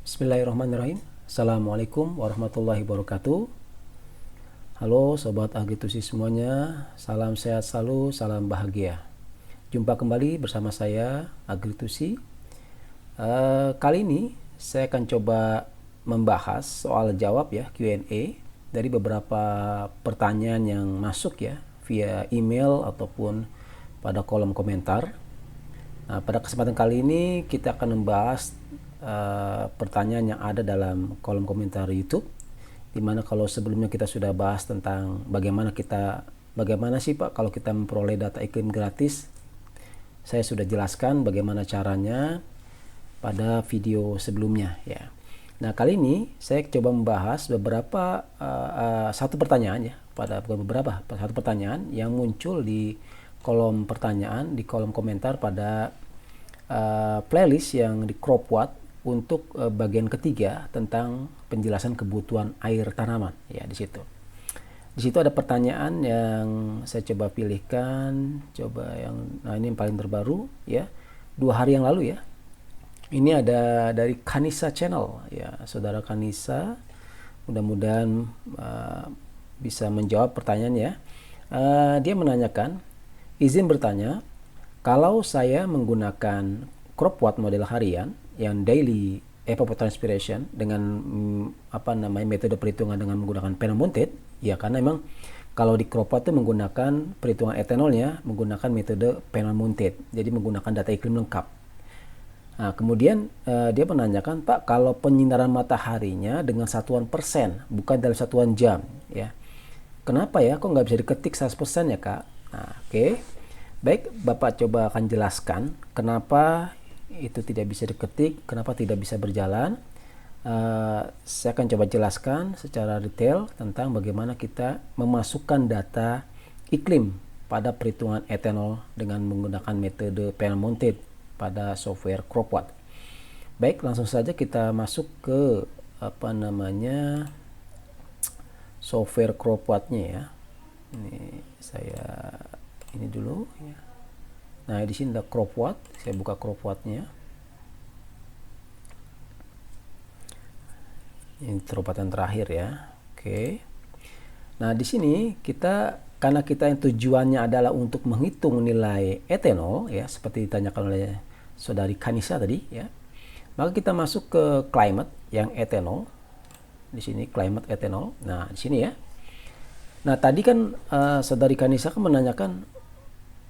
Bismillahirrahmanirrahim. Assalamualaikum warahmatullahi wabarakatuh. Halo Sobat Agritusi semuanya, salam sehat selalu, salam bahagia. Jumpa kembali bersama saya Agritusi. Kali ini saya akan coba membahas soal jawab ya, Q&A dari beberapa pertanyaan yang masuk ya via email ataupun pada kolom komentar. Nah, pada kesempatan kali ini kita akan membahas pertanyaan yang ada dalam kolom komentar YouTube, dimana kalau sebelumnya kita sudah bahas tentang bagaimana sih Pak kalau kita memperoleh data iklim gratis. Saya sudah jelaskan bagaimana caranya pada video sebelumnya ya. Nah, kali ini saya coba membahas satu pertanyaan ya, satu pertanyaan yang muncul di kolom pertanyaan, di kolom komentar pada playlist yang di CropWatt untuk bagian ketiga tentang penjelasan kebutuhan air tanaman ya. Di situ ada pertanyaan yang saya coba pilihkan, ini yang paling terbaru ya, 2 hari yang lalu ya. Ini ada dari Kanisa Channel ya, saudara Kanisa, mudah-mudahan bisa menjawab pertanyaannya. Dia menanyakan, izin bertanya, kalau saya menggunakan CropWatt model harian yang daily evapotranspiration dengan metode perhitungan dengan menggunakan panel mounted ya, karena memang kalau di CropWatt itu menggunakan perhitungan etanolnya menggunakan metode panel mounted, jadi menggunakan data iklim lengkap. Nah, kemudian dia menanyakan, Pak, kalau penyinaran mataharinya dengan satuan persen bukan dalam satuan jam ya, kenapa ya kok nggak bisa diketik 100% ya Kak? Nah, oke. Baik, Bapak coba akan jelaskan kenapa itu tidak bisa diketik, kenapa tidak bisa berjalan. Saya akan coba jelaskan secara detail tentang bagaimana kita memasukkan data iklim pada perhitungan etanol dengan menggunakan metode panel mounted pada software CropWatt. Baik, langsung saja kita masuk ke software CropWatt-nya ya. Ini dulu ya. Nah, di sini ada CropWatt. Saya buka CropWatt-nya. Ini teropatan terakhir ya. Oke. Nah, di sini karena kita yang tujuannya adalah untuk menghitung nilai etanol ya, seperti ditanyakan oleh saudari Kanisa tadi ya. Maka kita masuk ke climate yang etanol. Di sini climate etanol. Nah, di sini ya. Nah, tadi kan saudari Kanisa kan menanyakan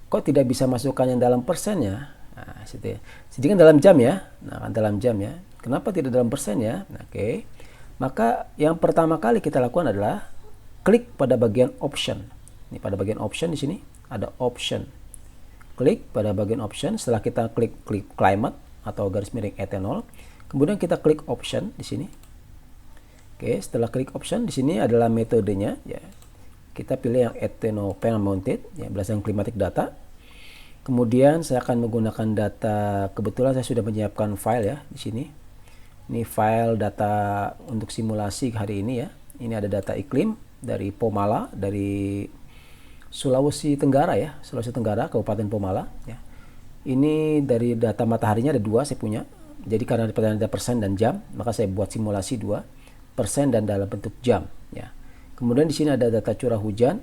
kok tidak bisa masukkan yang dalam persennya. Nah, situ ya. Jadi kan dalam jam ya. Nah, kan dalam jam ya. Kenapa tidak dalam persen ya? Nah, oke. Maka yang pertama kali kita lakukan adalah klik pada bagian option. Ini pada bagian option di sini ada option. Klik pada bagian option. Setelah kita klik climate atau garis miring etanol, kemudian kita klik option di sini. Oke, setelah klik option di sini adalah metodenya ya. Kita pilih yang etanol panel mounted ya, berdasarkan climatic data. Kemudian saya akan menggunakan data, kebetulan saya sudah menyiapkan file ya di sini. Ini file data untuk simulasi hari ini ya. Ini ada data iklim dari Pomala, dari Sulawesi Tenggara ya, Sulawesi Tenggara, Kabupaten Pomala ya. Ini dari data mataharinya ada 2 saya punya. Jadi karena ada persen dan jam, maka saya buat simulasi 2, persen dan dalam bentuk jam ya. Kemudian di sini ada data curah hujan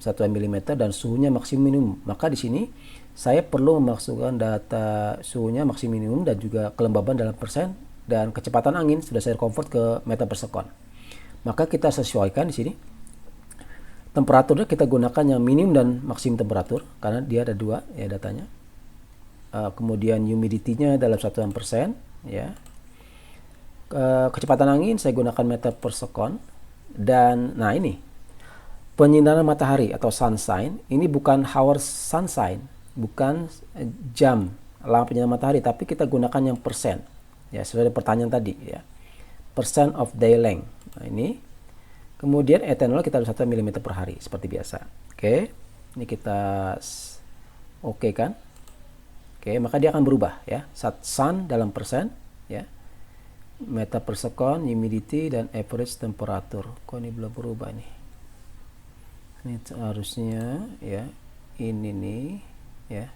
1 mm dan suhunya maksimum. Maka di sini saya perlu memasukkan data suhunya maksimum dan juga kelembaban dalam persen, dan kecepatan angin sudah saya convert ke meter per second. Maka kita sesuaikan di sini. Temperaturnya kita gunakan yang minimum dan maksimum temperatur karena dia ada 2 ya datanya. Kemudian humidity-nya dalam satuan persen ya. Kecepatan angin saya gunakan meter per second. Dan nah, ini penyinaran matahari atau sunshine, ini bukan hour sunshine, bukan jam lama penyinaran matahari, tapi kita gunakan yang persen ya, sesuai pertanyaan tadi ya, percent of day length. Nah, ini kemudian etanol kita harus 1 mm per hari seperti biasa. Oke, ini kita oke kan. Oke, maka dia akan berubah ya, sun dalam persen ya, meter per second, humidity, dan average temperatur. Kok ini belum berubah nih? Ini harusnya ya, ini nih ya.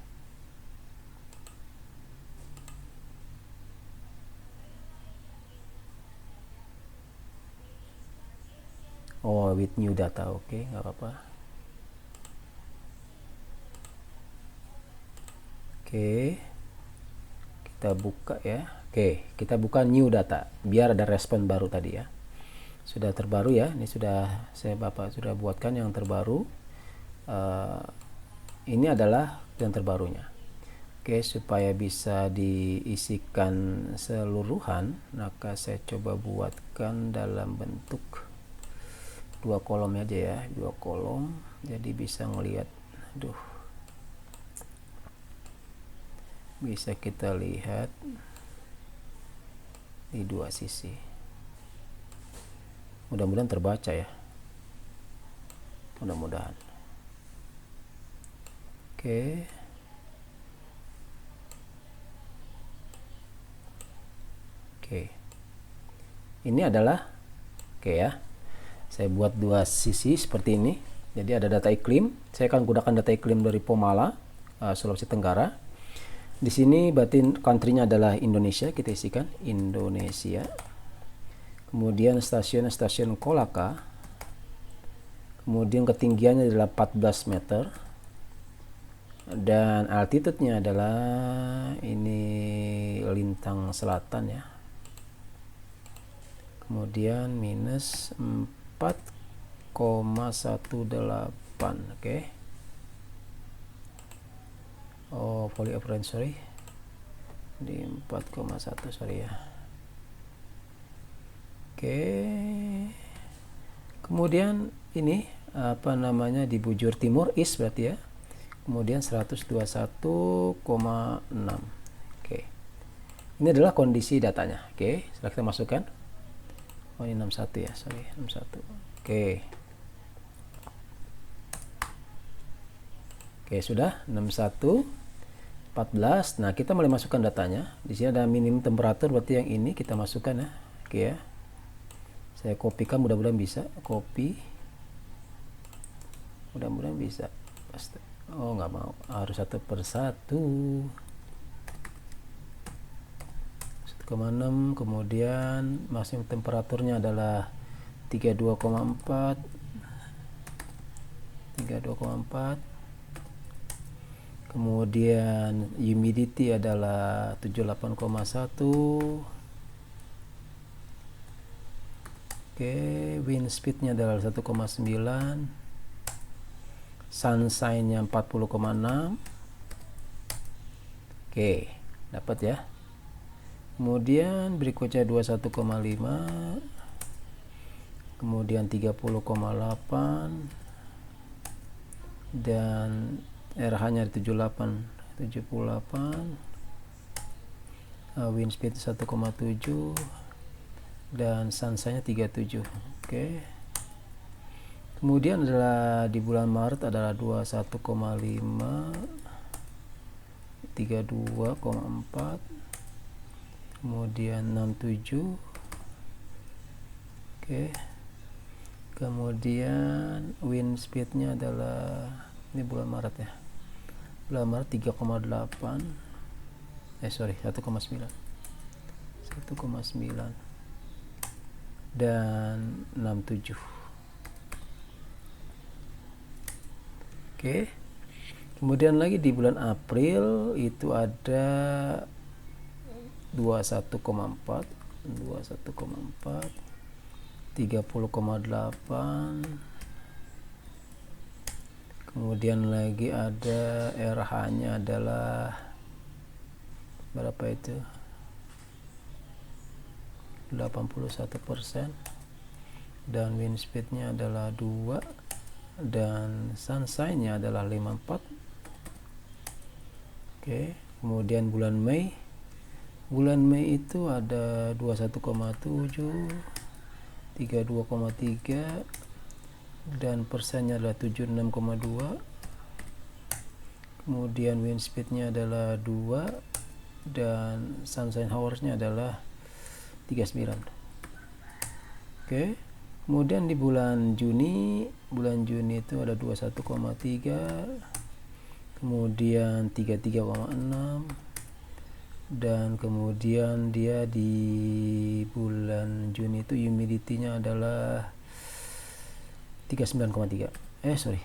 Oh, with new data. Oke, nggak apa-apa. Oke, kita buka ya. Oke, kita buka new data biar ada respon baru tadi ya. Sudah terbaru ya, ini sudah Bapak sudah buatkan yang terbaru. Ini adalah yang terbarunya. Oke, supaya bisa diisikan seluruhan, maka saya coba buatkan dalam bentuk 2 kolom aja ya, 2 kolom. Jadi bisa ngelihat, bisa kita lihat di dua sisi. Mudah-mudahan terbaca ya. Mudah-mudahan. Oke. Oke. Ini adalah ya. Saya buat dua sisi seperti ini. Jadi ada data iklim. Saya akan gunakan data iklim dari Pomala, Sulawesi Tenggara. Di sini berarti country-nya adalah Indonesia, kita isikan Indonesia. Kemudian stasiun Kolaka. Kemudian ketinggiannya adalah 14 meter. Dan altitude-nya adalah ini lintang selatan ya. Kemudian minus 4,18. Oke. Oh, polyapparent, sorry. Di 4,1, sorry ya. Oke. Kemudian ini apa namanya di bujur timur east berarti ya. Kemudian 121,6. Oke. Ini adalah kondisi datanya. Oke, setelah kita masukkan. Oh, ini 61 ya, sorry, 61. Oke. Oke, sudah 61 14. Nah, kita mulai masukkan datanya. Di sini ada minimum temperatur, berarti yang ini kita masukkan ya. Oke ya. Saya kopikan, mudah-mudahan bisa. Copy. Mudah-mudahan bisa. Pasti. Oh, nggak mau. Harus satu persatu. 1,6. Kemudian maksimum temperaturnya adalah 32,4. 32,4. Kemudian humidity adalah 78,1. Oke, wind speednya adalah 1,9. Sunshine-nya 40,6. Oke, dapat ya. Kemudian berikutnya 21,5. Kemudian 30,8. Dan RH-nya 78. Wind speed 1,7 dan sunshine-nya 37. Oke. Kemudian adalah di bulan Maret adalah 21,5, 32,4, kemudian 67. Oke. Kemudian wind speed-nya adalah, ini bulan Maret ya. Bulan Maret 3,8. 1,9. 1,9 dan 67. Oke. Kemudian lagi di bulan April itu ada 21,4, 30,8. Kemudian lagi ada RH-nya adalah berapa itu? 81%. Dan wind speed-nya adalah 2 dan sunshine-nya adalah 54. Oke, kemudian bulan Mei. Bulan Mei itu ada 21,7, 32,3 dan persennya adalah 76,2. Kemudian wind speed-nya adalah 2 dan sunshine hours-nya adalah 39. Oke. Kemudian di bulan Juni itu ada 21,3, kemudian 33,6 dan kemudian dia di bulan Juni itu humidity-nya adalah 39,3. Sorry.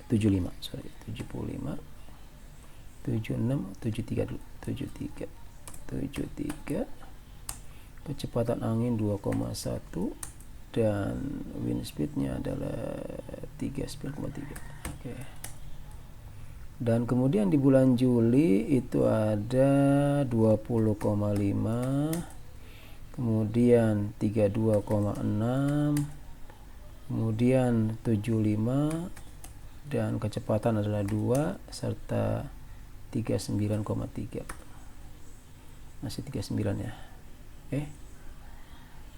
75, sorry. 75. 76, 73 dulu. 73. Kecepatan angin 2,1 dan wind speednya adalah 39,3. Oke. Dan kemudian di bulan Juli itu ada 20,5, kemudian 32,6, kemudian 75, dan kecepatan adalah 2 serta 39,3. Masih 39 ya.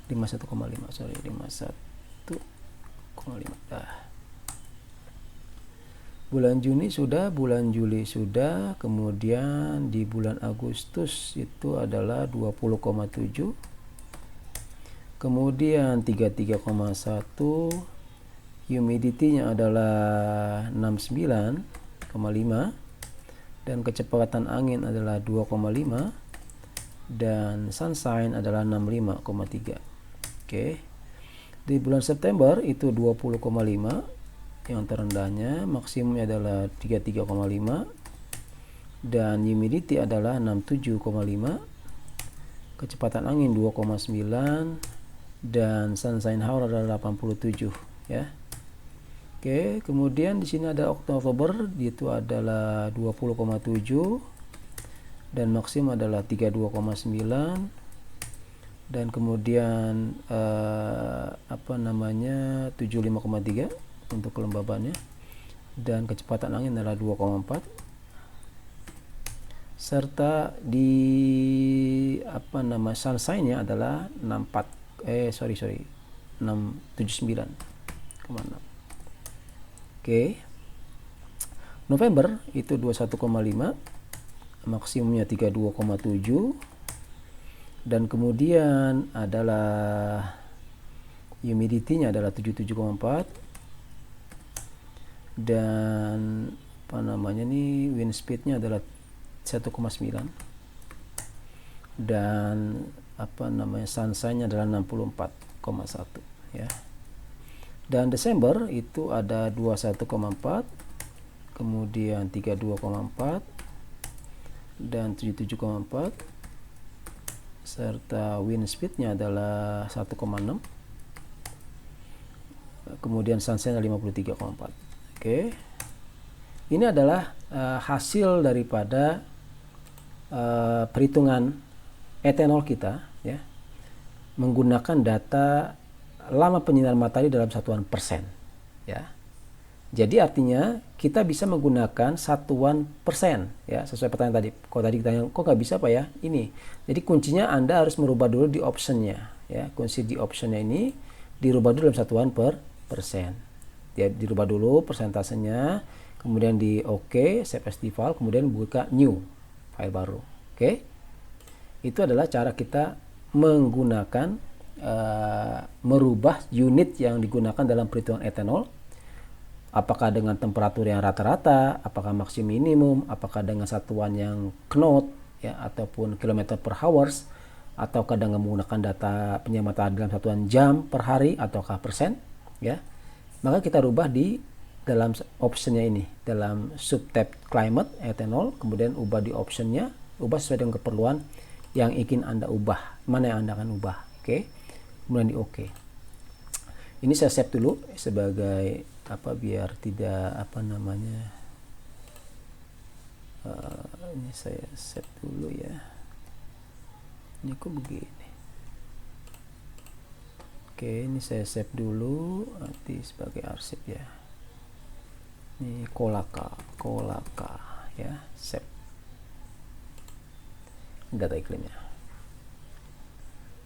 51,5, sorry, 51,5. Bulan Juni sudah, bulan Juli sudah, kemudian di bulan Agustus itu adalah 20,7, kemudian 33,1, humidity-nya adalah 69,5, dan kecepatan angin adalah 2,5, dan sunshine adalah 65,3. Oke. Di bulan September itu 20,5 yang terendahnya, maksimumnya adalah 33,5, dan humidity adalah 67,5, kecepatan angin 2,9, dan sunshine hour adalah 87 ya. Oke, kemudian di sini ada Oktober, itu adalah 20,7 dan maksimum adalah 32,9, dan kemudian 75,3 untuk kelembabannya, dan kecepatan angin adalah 2,4, serta di sunshine-nya adalah 679,6. Oke. November itu 21,5, maksimumnya 32,7, dan kemudian adalah humidity-nya adalah 77,4, dan wind speed-nya adalah 1,9, dan sunshine-nya adalah 64,1 ya. Dan Desember itu ada 21,4, kemudian 32,4, dan 77,4, serta wind speed-nya adalah 1,6, kemudian sunshine 53,4. Oke. Ini adalah hasil daripada perhitungan etanol kita ya, menggunakan data lama penyinaran matahari dalam satuan persen ya. Jadi artinya kita bisa menggunakan satuan persen ya, sesuai pertanyaan tadi. Kalau tadi kita tanya kok nggak bisa Pak ya? Ini. Jadi kuncinya Anda harus merubah dulu di optionnya ya. Kunci di optionnya ini dirubah dulu dalam satuan persen. Ya, dirubah dulu persentasenya, kemudian di OK, save as default, kemudian buka new file baru. Oke. Itu adalah cara kita menggunakan merubah unit yang digunakan dalam perhitungan etanol. Apakah dengan temperatur yang rata-rata, apakah maksimum minimum, apakah dengan satuan yang knot ya, ataupun kilometer per hours, ataukah dengan menggunakan data penyinaran matahari dalam satuan jam per hari, ataukah persen ya. Maka kita rubah di dalam optionnya ini, dalam subtab climate etanol, kemudian ubah di optionnya, ubah sesuai dengan keperluan yang ingin Anda ubah, mana yang Anda akan ubah. Oke. Kemudian di OK. Ini saya save dulu sebagai biar tidak ini saya save dulu ya. Ini kok begini. Oke, ini saya save dulu nanti sebagai arsip ya. Ini kolaka ya, save data iklimnya.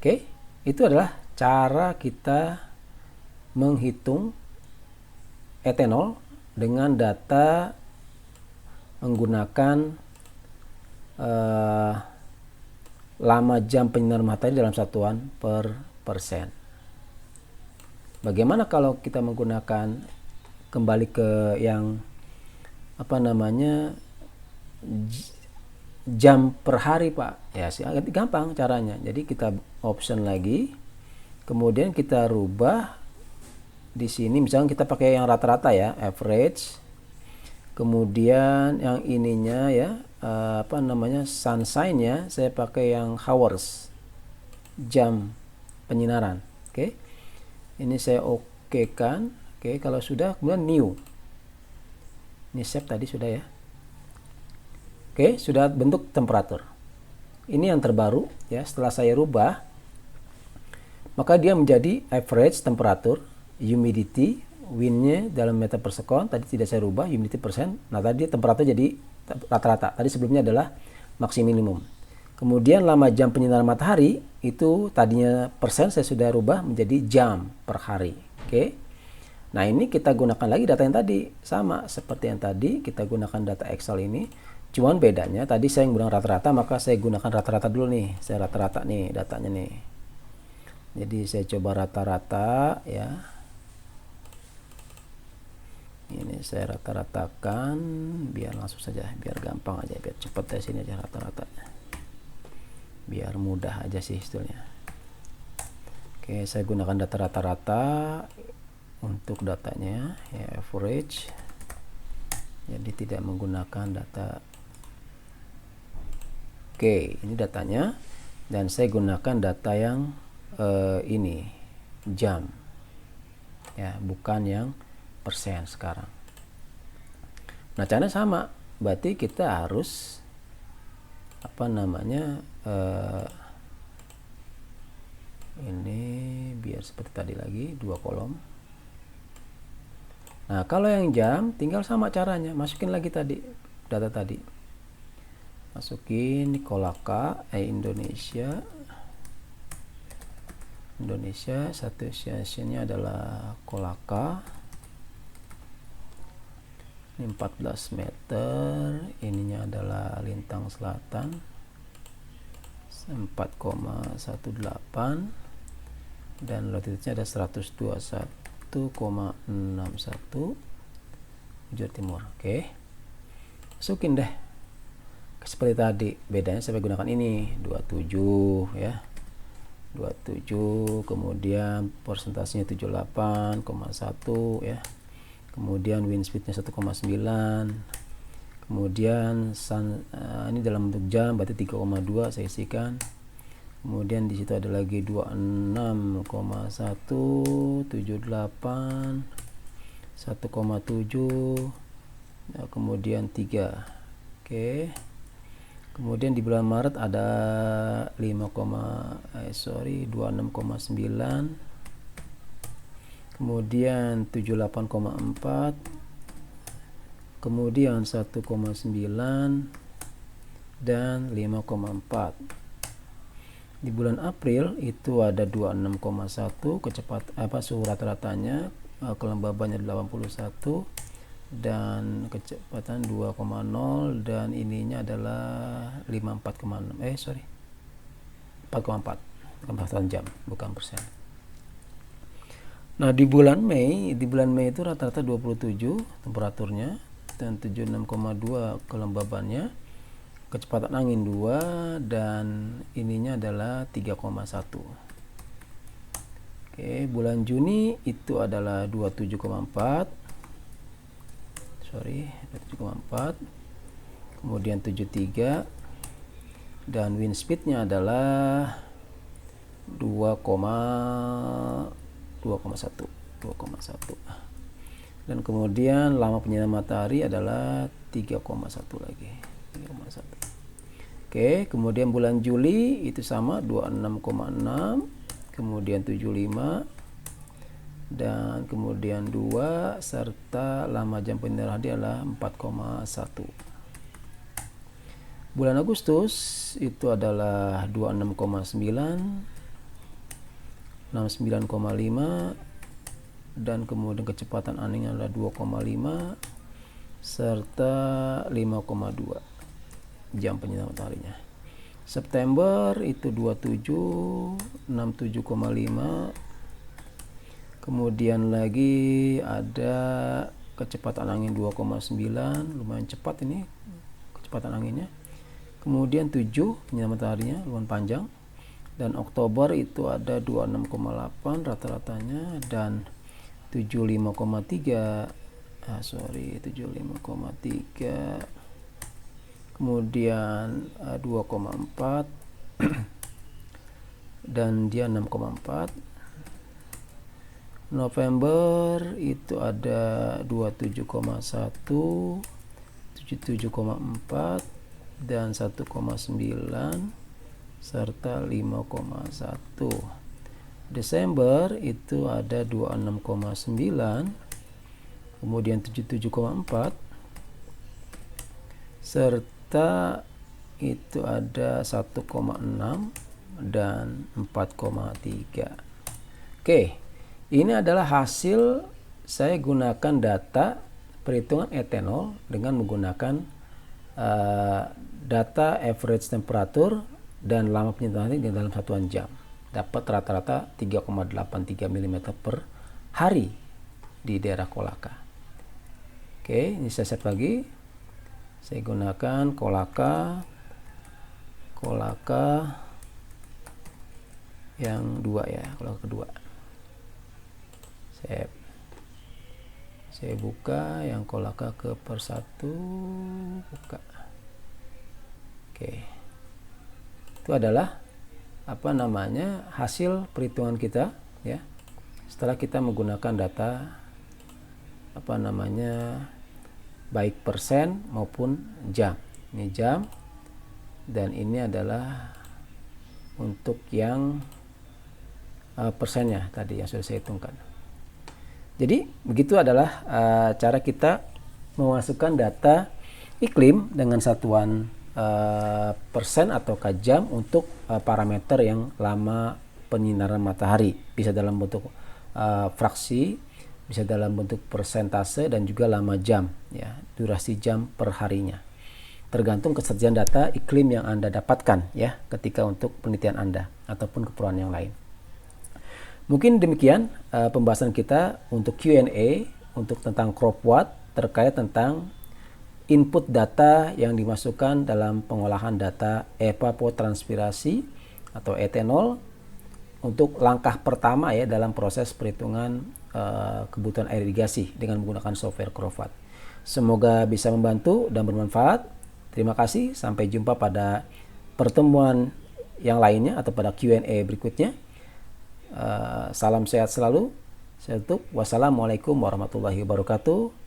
Oke, itu adalah cara kita menghitung etanol dengan data menggunakan lama jam penyinaran matahari dalam satuan persen. Bagaimana kalau kita menggunakan kembali ke yang jam per hari Pak? Ya sih, gampang caranya. Jadi kita option lagi, kemudian kita rubah di sini misalnya kita pakai yang rata-rata ya, average. Kemudian yang ininya ya, apa namanya, sunshine-nya saya pakai yang hours, jam penyinaran. Oke. Ini saya okekan. Oke, kalau sudah kemudian new. Ini save tadi sudah ya. Oke, sudah bentuk temperatur. Ini yang terbaru ya, setelah saya rubah maka dia menjadi average temperatur, humidity, wind-nya dalam meter per second, tadi tidak saya rubah, humidity persen. Nah, tadi temperatur jadi rata-rata. Tadi sebelumnya adalah maksimum. Kemudian lama jam penyinaran matahari itu tadinya persen saya sudah rubah menjadi jam per hari. Oke. Nah, ini kita gunakan lagi data yang tadi, sama seperti yang tadi kita gunakan data Excel ini. Cuman bedanya tadi saya menggunakan rata-rata, maka saya gunakan rata-rata dulu nih. Saya rata-rata nih datanya nih. Jadi saya coba rata-rata ya. Ini saya rata-ratakan biar langsung saja, biar gampang aja, biar cepat dari sini aja rata-ratanya. Biar mudah aja sih istilahnya. Oke, saya gunakan data rata-rata untuk datanya ya, average. Jadi tidak menggunakan data. Oke, ini datanya dan saya gunakan data yang ini jam ya, bukan yang persen sekarang. Nah, caranya sama, berarti kita harus apa namanya, ini biar seperti tadi lagi, 2 kolom. Nah, kalau yang jam tinggal sama caranya, masukin lagi tadi data tadi, masukin kolaka Indonesia, satu stasiunnya adalah kolaka. Ini 14 meter, ininya adalah lintang selatan 4,18 dan latitude-nya ada 121,61 bujur timur. Oke, masukin deh seperti tadi, bedanya saya gunakan ini 27 ya, 27, kemudian persentasenya 78,1 ya, kemudian wind speednya 1,9, kemudian ini dalam bentuk jam berarti 3,2 saya isikan, kemudian di situ ada lagi 26,1, 78, 1,7, nah, kemudian 3. Oke. Kemudian di bulan Maret ada 26,9, kemudian 78,4, kemudian 1,9 dan 5,4. Di bulan April itu ada 26,1 kecepatan suhu rata-ratanya, kelembabannya 81 dan kecepatan 2,0 dan ininya adalah 4,4 kecepatan jam, bukan persen. Nah, di bulan Mei itu rata-rata 27 temperaturnya dan 76,2 kelembabannya, kecepatan angin 2 dan ininya adalah 3,1. Oke, bulan Juni itu adalah 27,4, kemudian 73 dan wind speednya adalah 2,1 dan kemudian lama penyinaran matahari adalah 3,1 lagi, 3,1. Oke, kemudian bulan Juli itu sama 26,6, kemudian 75 dan kemudian 2 serta lama jam penyinaran adalah 4,1. Bulan Agustus itu adalah 26,9, 69,5 dan kemudian kecepatan anginnya adalah 2,5 serta 5,2 jam penyinaran mataharinya. September itu 27, 67,5. Kemudian lagi ada kecepatan angin 2,9, lumayan cepat ini kecepatan anginnya. Kemudian 7 penyinaran mataharinya lumayan panjang. Dan Oktober itu ada 26,8 rata-ratanya dan 75,3, 75,3, kemudian 2,4 dan dia 6,4. November itu ada 27,1, 77,4 dan 1,9 serta 5,1. Desember itu ada 26,9, kemudian 77,4 serta itu ada 1,6 dan 4,3. Oke, ini adalah hasil saya gunakan data perhitungan etanol dengan menggunakan data average temperatur dan lama penyedotan di dalam satuan jam. Dapat rata-rata 3,83 mm per hari di daerah Kolaka. Oke, ini saya set lagi. Saya gunakan Kolaka yang 2 ya, Kolaka kedua. Saya buka yang Kolaka ke per 1, buka. Oke. Itu adalah hasil perhitungan kita ya. Setelah kita menggunakan data baik persen maupun jam. Ini jam dan ini adalah untuk yang persennya tadi yang sudah saya hitungkan. Jadi begitu adalah cara kita memasukkan data iklim dengan satuan persen atau jam untuk parameter yang lama penyinaran matahari, bisa dalam bentuk fraksi, bisa dalam bentuk persentase dan juga lama jam ya, durasi jam per harinya. Tergantung kesajian data iklim yang Anda dapatkan ya ketika untuk penelitian Anda ataupun keperluan yang lain. Mungkin demikian pembahasan kita untuk Q&A untuk tentang crop watt terkait tentang input data yang dimasukkan dalam pengolahan data evapotranspirasi atau etanol untuk langkah pertama ya dalam proses perhitungan kebutuhan air irigasi dengan menggunakan software CropWatt. Semoga bisa membantu dan bermanfaat. Terima kasih, sampai jumpa pada pertemuan yang lainnya atau pada Q&A berikutnya. Salam sehat selalu. Saya tutup. Wassalamualaikum warahmatullahi wabarakatuh.